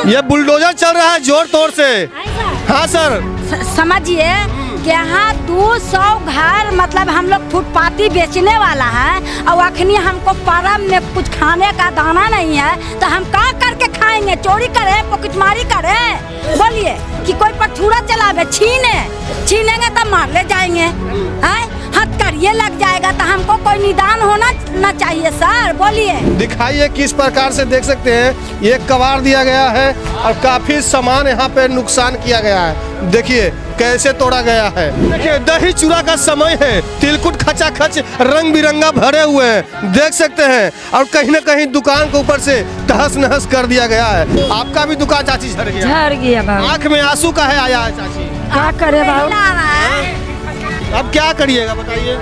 ये बुलडोजर चल रहा है जोर तोड़ से। हाँ सर, समझिए कि यहाँ 200 घर मतलब हम लोग फुटपाती बेचने वाला है और अखनी हमको परम में कुछ खाने का दाना नहीं है तो हम क्या करके खाएंगे? चोरी करें, पॉकेटमारी करें? बोलिए कि कोई पठूरा चलावे, छीनेंगे तो मार ले जाएंगे, हथकड़िए लग जाएगा तो हमको कोई निदान होना न चाहिए सर। बोलिए, दिखाइए किस प्रकार से देख सकते हैं ये कबाड़ दिया गया है और काफी सामान यहाँ पे नुकसान किया गया है। देखिए कैसे तोड़ा गया है। देखिए दही चूड़ा का समय है, तिलकुट खचाखच रंग बिरंगा भरे हुए हैं, देख सकते हैं। और कहीं न कहीं दुकान के ऊपर से तहस नहस कर दिया गया है। आपका भी दुकान चाची झड़ गया, आँख में आंसू का है आया है चाची। क्या करे भाव? अब क्या करिएगा बताइए?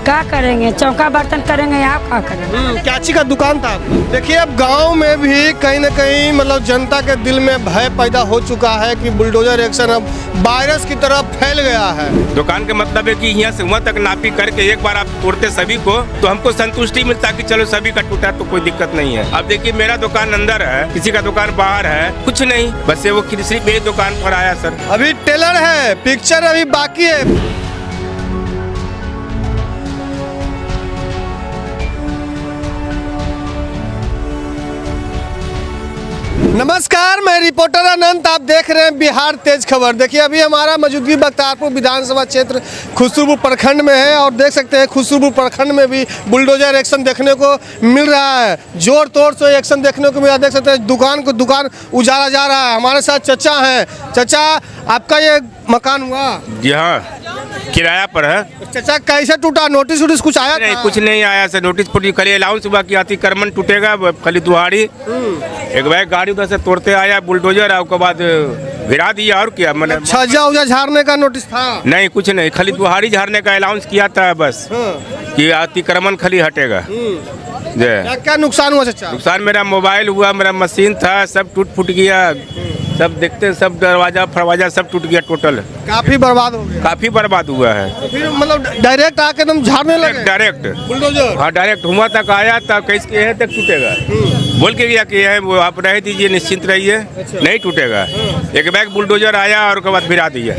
क्या करेंगे? चौका बर्तन करेंगे, आप क्या करेंगे? चाची का दुकान था। देखिए अब गांव में भी कहीं न कहीं मतलब जनता के दिल में भय पैदा हो चुका है कि बुलडोजर एक्शन अब वायरस की तरह फैल गया है। दुकान का मतलब है कि यहाँ से वहाँ तक नापी करके एक बार आप तोड़ते सभी को तो हमको संतुष्टि मिलता कि चलो सभी का टूटा तो कोई दिक्कत नहीं है। अब देखिए मेरा दुकान अंदर है, किसी का दुकान बाहर है, कुछ नहीं, बस वो सिर्फ मेरी दुकान पर आया सर। अभी टेलर है, पिक्चर अभी बाकी है। नमस्कार, मैं रिपोर्टर अनंत, आप देख रहे हैं बिहार तेज खबर। देखिए अभी हमारा मौजूदगी बख्तियारपुर विधानसभा क्षेत्र खुसरूपुर प्रखंड में है और देख सकते हैं खुसरूपुर प्रखंड में भी बुलडोजर एक्शन देखने को मिल रहा है। जोर तोड़ से एक्शन देखने को मिला। देख सकते हैं दुकान उजाड़ा जा रहा है। हमारे साथ चचा हैं। चचा, आपका ये मकान हुआ? जी हाँ, किराया पर है। चचा कैसे टूटा? नोटिस वोटिस कुछ आया? नहीं, कुछ नहीं आया सर। नोटिस पर खाली अलाउंस हुआ कि अतिक्रमण टूटेगा, खाली दुहाड़ी। एक भाई गाड़ी उधर से तोड़ते आया बुलडोजर, उसके बाद गिरा दिया। और क्या मैंने छज्जा उजा झाड़ने का नोटिस था? नहीं, कुछ नहीं, खाली दुहाड़ी झाड़ने का अलाउंस किया था बस, कि अतिक्रमण खाली हटेगा। क्या नुकसान हुआ चचा? नुकसान मेरा मोबाइल हुआ, मेरा मशीन था, सब टूट फूट गया। सब देखते सब दरवाजा फरवाजा सब टूट गया, टोटल काफी बर्बाद हो गया। काफी बर्बाद हुआ है। तो फिर मतलब डायरेक्ट आके तुम झाड़ने लगे? Direct bulldozer? हाँ, डायरेक्ट हुआ तक आया था, कैसे यहाँ तक टूटेगा बोल के गया कि है वो आप रह दीजिए, निश्चिंत रहिए, नहीं टूटेगा। एक बैग बुलडोजर आया और उसके बाद गिरा दिया।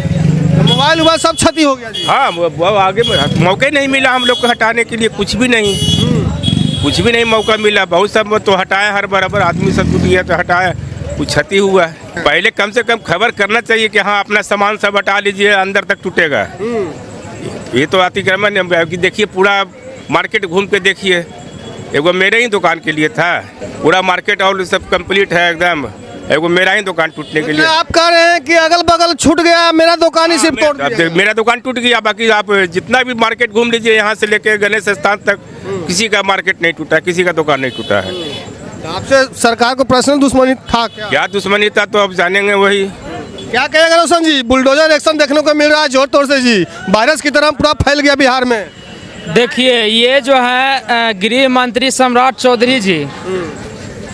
मोबाइल हुआ सब क्षति हो गया जी? हाँ, वो आगे मौके नहीं मिला हम लोग को हटाने के लिए, कुछ भी नहीं मौका मिला। बहुत सब तो हटाया, हर बराबर आदमी सब टूट गया तो हटाया, कुछ क्षति हुआ है। पहले कम से कम खबर करना चाहिए कि हाँ अपना सामान सब हटा लीजिए, अंदर तक टूटेगा। ये तो अतिक्रमण है। देखिए पूरा मार्केट घूम के देखिए, एगो मेरे ही दुकान के लिए था, पूरा मार्केट और सब कंप्लीट है एकदम, एगो मेरा ही दुकान टूटने के लिए। आप कह रहे हैं कि अगल बगल छूट गया, मेरा दुकान ही सिर्फ टूट गया? मेरा दुकान टूट गया, बाकी आप जितना भी मार्केट घूम लीजिए यहाँ से लेके गणेश स्थान तक, किसी का मार्केट नहीं टूटा, किसी का दुकान नहीं टूटा है। आपसे सरकार को पर्सनल दुश्मनी था क्या दुश्मनी था तो अब जानेंगे वही। क्या कहेगा रोशन जी? बुलडोजर एक्शन देखने को मिल रहा है जोर तोड़ से जी, वायरस की तरह पूरा फैल गया बिहार में। देखिए ये जो है गृह मंत्री सम्राट चौधरी जी,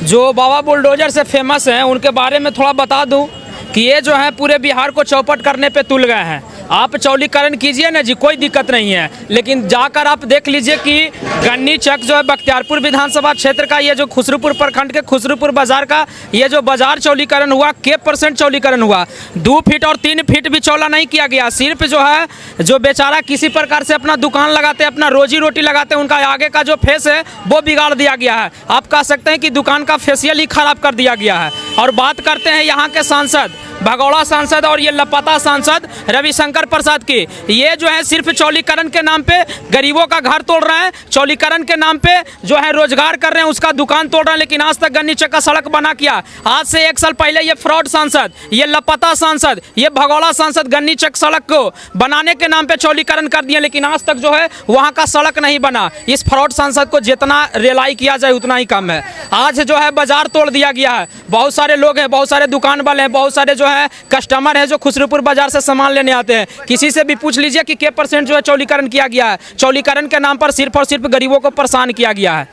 जो बाबा बुलडोजर से फेमस हैं, उनके बारे में थोड़ा बता दूं कि ये जो है पूरे बिहार को चौपट करने पे तुल गए हैं। आप चौड़ीकरण कीजिए ना जी, कोई दिक्कत नहीं है, लेकिन जाकर आप देख लीजिए कि गन्नी चक जो है बख्तियारपुर विधानसभा क्षेत्र का, ये जो खुसरूपुर प्रखंड के खुसरूपुर बाजार का ये जो बाजार चौड़ीकरण हुआ, के % चौड़ीकरण हुआ? 2 फीट और 3 फीट भी चौड़ा नहीं किया गया। सिर्फ जो है जो बेचारा किसी प्रकार से अपना दुकान लगाते, अपना रोजी रोटी लगाते, उनका आगे का जो फेस है वो बिगाड़ दिया गया है। आप कह सकते हैं कि दुकान का फेसियल ही खराब कर दिया गया है। और बात करते हैं यहाँ के सांसद, भगौड़ा सांसद और ये लपाता सांसद रविशंकर प्रसाद की, ये जो है सिर्फ चौड़ीकरण के नाम पे गरीबों का घर तोड़ रहे हैं, चौड़ीकरण के नाम पे जो है रोजगार कर रहे हैं, उसका दुकान तोड़ रहे हैं, लेकिन आज तक गन्नी चक का सड़क बना किया। आज से 1 साल पहले ये फ्रॉड सांसद, ये लपाता सांसद, ये भगौड़ा सांसद गन्नी चक सड़क को बनाने के नाम पे चौड़ीकरण कर दिए, लेकिन आज तक जो है वहाँ का सड़क नहीं बना। इस फ्रॉड सांसद को जितना रिलाई किया जाए उतना ही कम है। आज जो है बाजार तोड़ दिया गया है। बहुत सारे लोग हैं, बहुत सारे दुकान वाले हैं, बहुत सारे जो है कस्टमर है जो खुसरूपुर बाजार से सामान लेने आते हैं। किसी से भी पूछ लीजिए कि % जो है चौड़ीकरण किया गया है। चौड़ीकरण के नाम पर सिर्फ और सिर्फ गरीबों को परेशान किया गया है।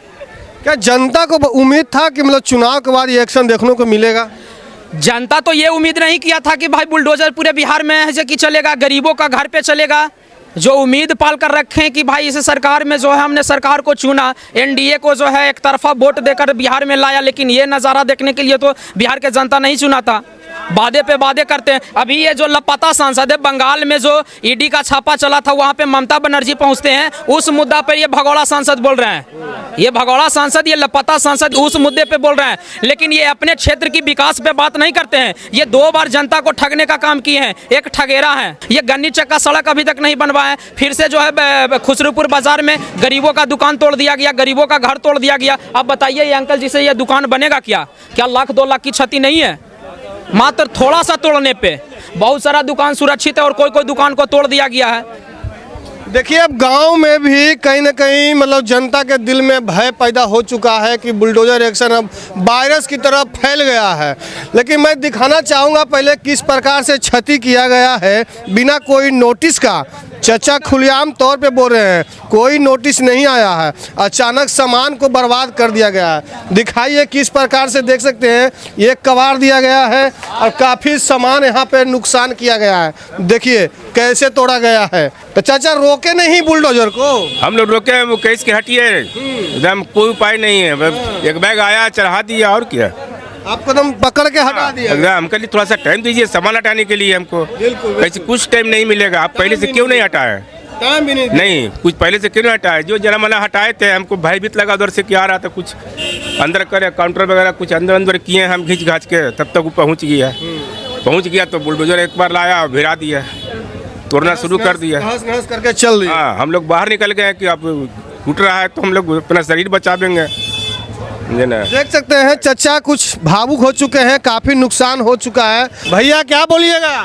क्या जनता को उम्मीद था कि मतलब चुनाव के बाद ये एक्शन देखने को मिलेगा? जनता तो ये उम्मीद नहीं किया था कि भाई बुलडोजर पूरे बिहार में है कि चलेगा, गरीबों का घर पे चलेगा। जो उम्मीद पाल कर रखे हैं कि भाई इस सरकार में जो है हमने सरकार को चुना, एनडीए को जो है एक तरफा वोट देकर बिहार में लाया, लेकिन ये नज़ारा देखने के लिए तो बिहार के जनता नहीं चुना था। वादे पे वादे करते हैं। अभी ये जो लापता सांसद है, बंगाल में जो ईडी का छापा चला था वहाँ पे ममता बनर्जी पहुँचते हैं, उस मुद्दा पर ये भगोड़ा सांसद बोल रहे हैं। ये भगोड़ा सांसद, ये लापता सांसद उस मुद्दे पे बोल रहे हैं, लेकिन ये अपने क्षेत्र की विकास पे बात नहीं करते हैं। ये 2 बार जनता को ठगने का काम किए हैं, एक ठगेरा है। ये गन्नी चक्का सड़क अभी तक नहीं बनवाया, फिर से जो है खुसरूपुर बाजार में गरीबों का दुकान तोड़ दिया गया, गरीबों का घर तोड़ दिया गया। अब बताइए ये अंकल जी से ये दुकान बनेगा क्या? क्या 1-2 लाख की क्षति नहीं है? मात्र थोड़ा सा तोड़ने पे बहुत सारा दुकान सुरक्षित है और कोई कोई दुकान को तोड़ दिया गया है। देखिए, अब गांव में भी कहीं ना कहीं मतलब जनता के दिल में भय पैदा हो चुका है कि बुलडोजर एक्शन अब वायरस की तरह फैल गया है। लेकिन मैं दिखाना चाहूँगा पहले किस प्रकार से क्षति किया गया है बिना कोई नोटिस का। चचा खुलेआम तौर पे बोल रहे हैं, कोई नोटिस नहीं आया है, अचानक सामान को बर्बाद कर दिया गया है। दिखाइए किस प्रकार से, देख सकते हैं ये कबाड़ दिया गया है और काफ़ी सामान यहाँ पे नुकसान किया गया है। देखिए कैसे तोड़ा गया है। तो चाचा रोके नहीं बुलडोजर को? हम लोग रोके, वो केस के हटिए, एकदम कोई उपाय नहीं है। एक बैग आया, चढ़ा दिया, और क्या। आपको एकदम पकड़ के हटा दिया? एकदम हमके लिए थोड़ा सा टाइम दीजिए सामान हटाने के लिए हमको। वैसे कुछ टाइम नहीं मिलेगा। आप पहले से क्यों नहीं हटाए? टाइम भी नहीं कुछ पहले से क्यों नहीं हटाए? जो जरा मना हटाए थे, हमको भयभीत लगा उधर से क्या आ रहा था, कुछ अंदर करे काउंटर वगैरह कुछ अंदर किए हम घिंच घाच के, तब तक वो पहुँच गया तो बुलडोजर एक बार लाया, भिरा दिया, तोड़ना शुरू कर दिया, नहस करके चल दिया। हाँ, हम लोग बाहर निकल गए कि अब टूट रहा है तो हम लोग अपना शरीर बचा देंगे। देख सकते हैं चचा कुछ भावुक हो चुके हैं, काफी नुकसान हो चुका है। भैया क्या बोलिएगा?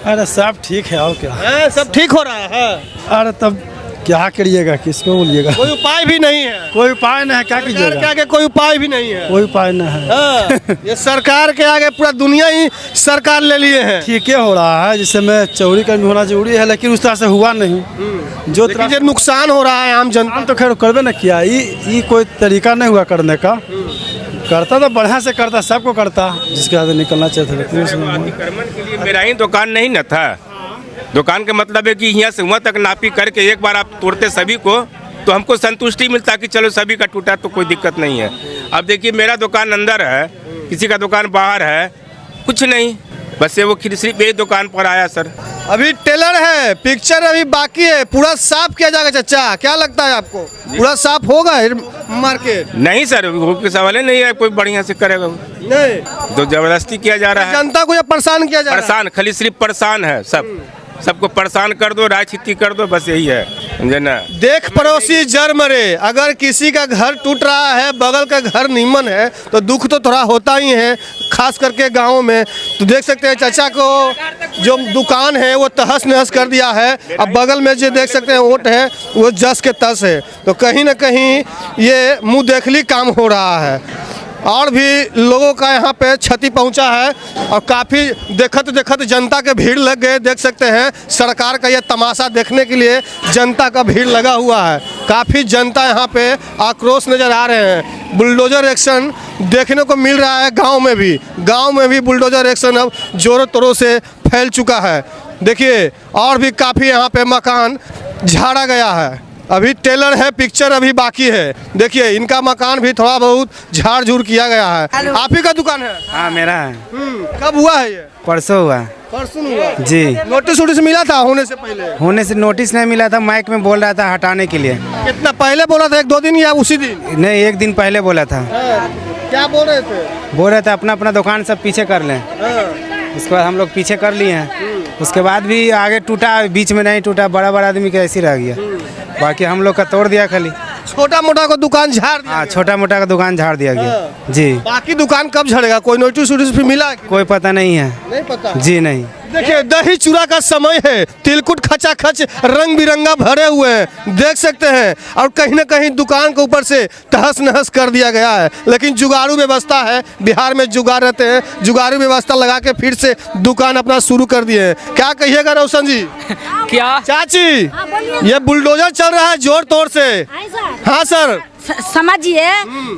अरे सब ठीक है, और क्या है? सब ठीक हो रहा है। अरे तब क्या करिएगा, किसको बोलिएगा? कोई उपाय भी नहीं है? कोई उपाय नहीं है, क्या कीजिएगा? सरकार के कोई उपाय भी नहीं है? कोई उपाय नहीं है। हाँ, ये सरकार के आगे पूरा दुनिया ही सरकार ले लिए हैं। ठीक हो रहा है, जिससे में चोरी का भी होना जरूरी है, लेकिन उस तरह से हुआ नहीं। जो लेकिन नुकसान हो रहा है आम जनता तो खैर करबे न किया, ये कोई तरीका नहीं हुआ करने का। करता तो बढ़िया से करता, सबको करता, जिसके आगे निकलना चाहिए था। अतिक्रमण के लिए मेरा ही दुकान नहीं न था। दुकान का मतलब है कि यहाँ से वहाँ तक नापी करके एक बार आप तोड़ते सभी को, तो हमको संतुष्टि मिलता कि चलो सभी का टूटा तो कोई दिक्कत नहीं है। अब देखिए मेरा दुकान अंदर है, किसी का दुकान बाहर है, कुछ नहीं, बस ये वो सिर्फ एक दुकान पर आया सर। अभी टेलर है, पिक्चर अभी बाकी है, पूरा साफ किया जाएगा। चाचा क्या लगता है आपको, पूरा साफ होगा मार्केट? नहीं सर, वो के सवाल नहीं है, कोई बढ़िया से करेगा नहीं, तो जबरदस्ती किया जा रहा है। जनता को ये परेशान किया जा रहा है। परेशान, खाली सिर्फ परेशान है, सबको परेशान कर दो, राजनीति कर दो, बस यही है, समझे ना। देख पड़ोसी जर मरे, अगर किसी का घर टूट रहा है, बगल का घर नीमन है, तो दुख तो थोड़ा होता ही है, खास करके गाँव में। तो देख सकते हैं चाचा को जो दुकान है वो तहस नहस कर दिया है। अब बगल में जो देख सकते हैं ओट है वो जस के तस है। तो कहीं ना कहीं ये मुँह देखली काम हो रहा है और भी लोगों का यहाँ पे क्षति पहुँचा है और काफ़ी देखत जनता के भीड़ लग गए। देख सकते हैं सरकार का ये तमाशा देखने के लिए जनता का भीड़ लगा हुआ है। काफ़ी जनता यहाँ पे आक्रोश नज़र आ रहे हैं। बुलडोजर एक्शन देखने को मिल रहा है गांव में भी बुलडोजर एक्शन अब जोरों तोरों से फैल चुका है। देखिए और भी काफ़ी यहाँ पे मकान झाड़ा गया है। अभी टेलर है, पिक्चर अभी बाकी है। देखिए इनका मकान भी थोड़ा बहुत झाड़ झूड़ किया गया है। आप ही का दुकान है? हाँ मेरा है। कब हुआ है ये? परसों हुआ। परसों हुआ जी। नोटिस वोटिस मिला था होने से पहले? होने से नोटिस नहीं मिला था, माइक में बोल रहा था हटाने के लिए। कितना पहले बोला था? 1-2 दिन या उसी दिन? नहीं, 1 दिन पहले बोला था। क्या बोल रहे थे? बोल रहे थे अपना दुकान सब पीछे कर लें। उसके बाद हम लोग पीछे कर लिए हैं। उसके बाद भी आगे टूटा, बीच में नहीं टूटा, बड़ा आदमी का ऐसे रह गया। बाकी हम लोग का तोड़ दिया, खाली छोटा मोटा को दुकान झाड़ दिया। हाँ, छोटा मोटा का दुकान झाड़ दिया गया। जी। बाकी दुकान कब झड़ेगा? कोई नोटिस वोटिस भी मिला? कोई पता नहीं है। नहीं पता जी नहीं। देखिए दही चूड़ा का समय है, तिलकुट खचाखच रंग बिरंगा भरे हुए हैं, देख सकते हैं। और कहीं ना कहीं दुकान के ऊपर से तहस नहस कर दिया गया है। लेकिन जुगाड़ू व्यवस्था है, बिहार में जुगाड़ रहते हैं, जुगाड़ू व्यवस्था लगा के फिर से दुकान अपना शुरू कर दिए हैं। क्या कहिएगा रोशन जी? क्या चाची ये बुलडोजर चल रहा है जोर तोड़ से? हाँ सर, समझिए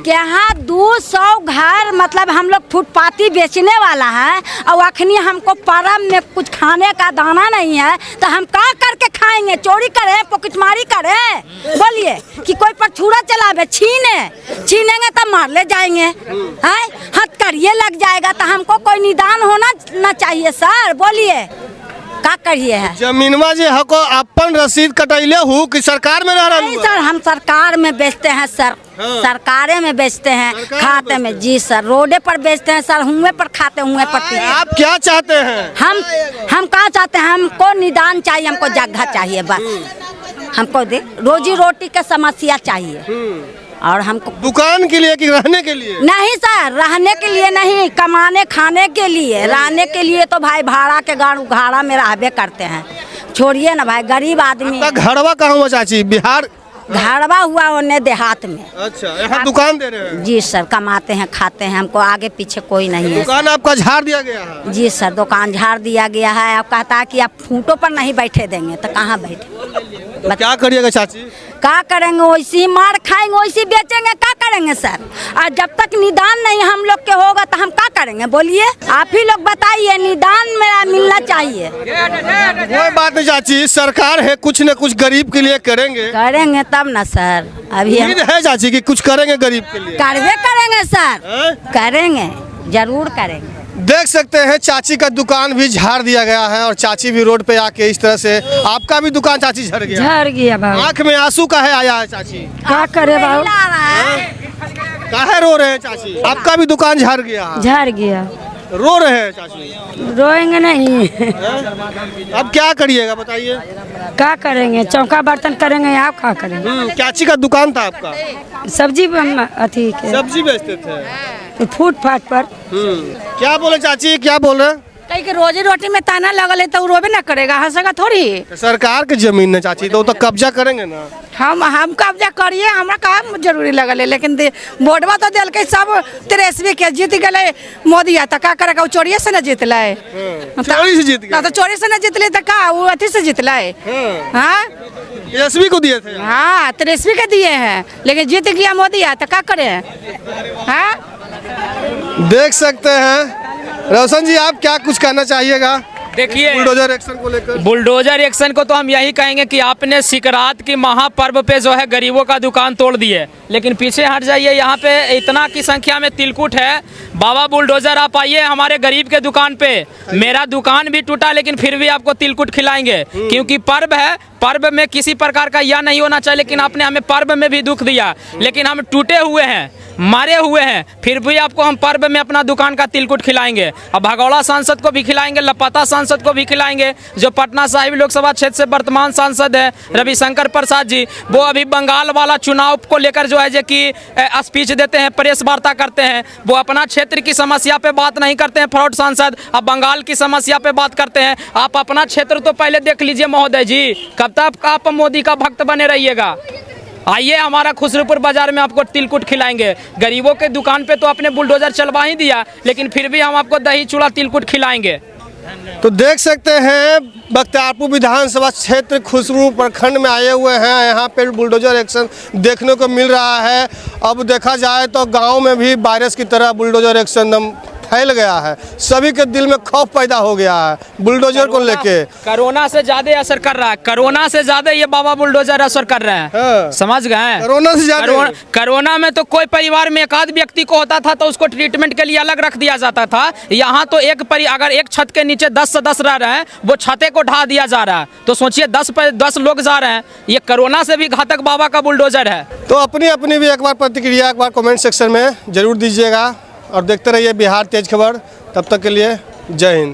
कि यहाँ 200 घर मतलब हम लोग फुटपाती बेचने वाला है और अखनी हमको परम में कुछ खाने का दाना नहीं है तो हम क्या करके खाएंगे? चोरी करें, पॉकेटमारी करें? बोलिए कि कोई पर छुरा चलावे, छीनेंगे तो मार ले जाएंगे, हैं? हथकड़िए लग जाएगा तो हमको कोई निदान होना ना चाहिए सर। बोलिए का करिए है? जमीनवा जे हको अपन रसीद कटैले हूँ कि सरकार में रह रहा नहीं सर, हम सरकार में बेचते हैं सर। हाँ। सरकारे में बेचते हैं, सरकार खाते में। जी सर, रोडे पर बेचते हैं सर, हुए पर खाते, हुए पर पीते। आप क्या चाहते हैं? हम क्या चाहते हैं? हमको निदान चाहिए, हमको जगह चाहिए बस। हमको दे रोजी रोटी का समस्या चाहिए और हमको दुकान के लिए कि रहने के लिए? नहीं सर, रहने के लिए नहीं, कमाने खाने के लिए। रहने के लिए तो भाई भाड़ा के घाड़ा में रहबे करते हैं। छोड़िए ना भाई, गरीब आदमी। घरवा कहाँ हुआ चाची? बिहार घरवा हुआ उन्हें देहात में। अच्छा, यहाँ दुकान दे रहे हैं? जी सर, कमाते हैं खाते हैं, हमको आगे पीछे कोई नहीं है। दुकान आपका झाड़ दिया गया है? जी सर, दुकान झाड़ दिया गया है। अब कहता है कि आप फूटों पर नहीं बैठे देंगे तो कहाँ बैठे? तो क्या करिएगा चाची? क्या करेंगे? वैसी मार खाएंगे, वैसी बेचेंगे, क्या करेंगे सर? और जब तक निदान नहीं हम लोग के होगा तो हम क्या करेंगे? बोलिए, आप ही लोग बताइए। निदान मेरा मिलना चाहिए। कोई बात नहीं चाची, सरकार है, कुछ न कुछ गरीब के लिए करेंगे तब ना सर। अभी हम उम्मीद है चाची कि कुछ करेंगे गरीब के लिए? करवे करेंगे सर, हैं? करेंगे, जरूर करेंगे। देख सकते हैं चाची का दुकान भी झाड़ दिया गया है और चाची भी रोड पे आके इस तरह से। आपका भी दुकान चाची झड़ गया? झड़ गया बाबू। आँख में आंसू काहे आया है चाची? क्या करे बाबू? काहे रो रहे हैं चाची? आपका भी दुकान झड़ गया है? झड़ गया। रो रहे हैं चाची? रोएंगे नहीं। अब क्या करिएगा बताइए? क्या करेंगे? चौका बर्तन करेंगे, आप क्या करेंगे? चाची का दुकान था आपका? सब्जी अथी के सब्जी बेचते थे? फुटपाथ पर। क्या बोले चाची, क्या बोल रहे? कहीं के रोजी रोटी में ताना लगल है तो रोबे ना करेगा, हंसेगा थोड़ी। सरकार की जमीन है चाची, तो वो तो कब्जा करेंगे ना। हम कब्जा करिए, हमरा का जरूरी लगल है, लेकिन बोर्डवा तो दिल के सब 83 के जीत गए मोदी। तो क्या करेगा? चोरी से न जीत लाए, चोरी से जीत गए? तो चोरी से न जीत ले तो का वो अथी से जीत लाए? हाँ, तेजस्वी को दिए थे? हाँ 83 के दिए हैं, लेकिन जीत गया मोदी। तो क्या करे? हाँ, देख सकते हैं। रोशन जी, आप क्या कुछ कहना चाहिएगा देखिए, बुलडोजर एक्शन को लेकर? बुलडोजर एक्शन को तो हम यही कहेंगे कि आपने सिकरात की महापर्व पे जो है गरीबों का दुकान तोड़ दिए, लेकिन पीछे हट जाइए, यहाँ पे इतना की संख्या में तिलकुट है। बाबा बुलडोजर आप आइए हमारे गरीब के दुकान पे। मेरा दुकान भी टूटा लेकिन फिर भी आपको तिलकुट खिलाएंगे, क्योंकि पर्व है। पर्व में किसी प्रकार का यह नहीं होना चाहिए, लेकिन आपने हमें पर्व में भी दुख दिया। लेकिन हम टूटे हुए हैं, मारे हुए हैं, फिर भी आपको हम पर्व में अपना दुकान का तिलकुट खिलाएंगे। अब भगौड़ा सांसद को भी खिलाएंगे, लपाता सांसद को भी खिलाएंगे, जो पटना साहिब लोकसभा क्षेत्र से वर्तमान सांसद है रविशंकर प्रसाद जी। वो अभी बंगाल वाला चुनाव को लेकर जो है कि स्पीच देते हैं, प्रेस वार्ता करते हैं। वो अपना क्षेत्र की समस्या पे बात नहीं करते हैं फ्रॉड सांसद, अब बंगाल की समस्या पे बात करते हैं। आप अपना क्षेत्र तो पहले देख लीजिए महोदय जी, कब तक आप मोदी का भक्त बने रहिएगा? आइए हमारा खुसरूपुर बाजार में आपको तिलकुट खिलाएंगे। गरीबों के दुकान पे तो आपने बुलडोजर चलवा ही दिया, लेकिन फिर भी हम आपको दही चूड़ा तिलकुट खिलाएंगे। तो देख सकते हैं बख्तियारपुर विधानसभा क्षेत्र खुसरू प्रखंड में आए हुए हैं। यहाँ पे बुलडोजर एक्शन देखने को मिल रहा है। अब देखा जाए तो गांव में भी वायरस की तरह बुलडोजर एक्शन फैल गया है। सभी के दिल में खौफ पैदा हो गया है बुलडोजर को लेके। कोरोना से ज्यादा असर कर रहा है, कोरोना से ज्यादा ये बाबा बुलडोजर असर कर रहे हैं। हाँ। समझ गए? कोरोना से ज्यादा? कोरोना में तो कोई परिवार में एक आध व्यक्ति को होता था तो उसको ट्रीटमेंट के लिए अलग रख दिया जाता था। यहाँ तो अगर एक छत के नीचे 10 से 10 रह रहे हैं, वो छते को ढा दिया जा रहा है। तो सोचिए 10 पे 10 लोग जा रहे हैं, ये कोरोना से भी घातक बाबा का बुलडोजर है। तो अपनी भी एक बार प्रतिक्रिया एक बार कमेंट सेक्शन में जरूर दीजिएगा और देखते रहिए बिहार तेज खबर। तब तक के लिए जय हिंद।